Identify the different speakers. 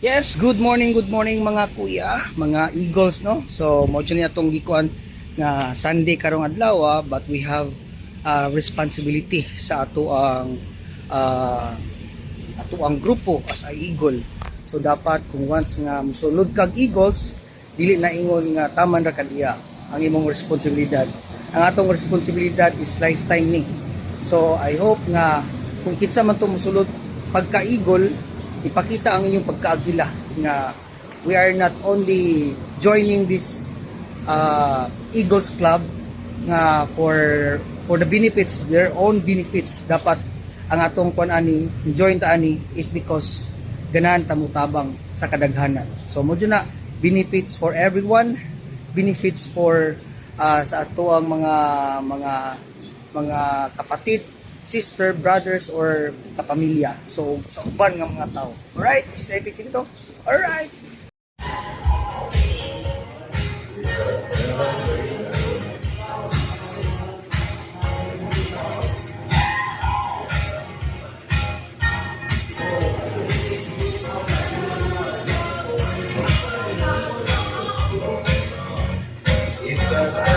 Speaker 1: Yes, good morning mga kuya, mga Eagles, no? So, mo niya itong gikuan nga Sunday karong adlaw, but we have responsibility sa ato ang grupo as a Eagle. So, dapat kung once nga musulod kag Eagles, dili na ingon nga taman ra kadiya ang imong responsibilidad. Ang atong responsibilidad is lifetime ni. So, I hope nga kung kinsa man to musulod pagka Eagle, ipakita ang inyong pagkaagila nga we are not only joining this Eagles Club nga for the benefits, their own benefits. Dapat ang atong ani join ta ani it because ganahan ta mutabang sa kadaghanan. So mo na benefits for everyone, benefits for sa ato ang mga kapatid, sister, brothers, or kapamilya. So, sa uban ng mga tao. Alright, this is Eddie Chinto. Alright.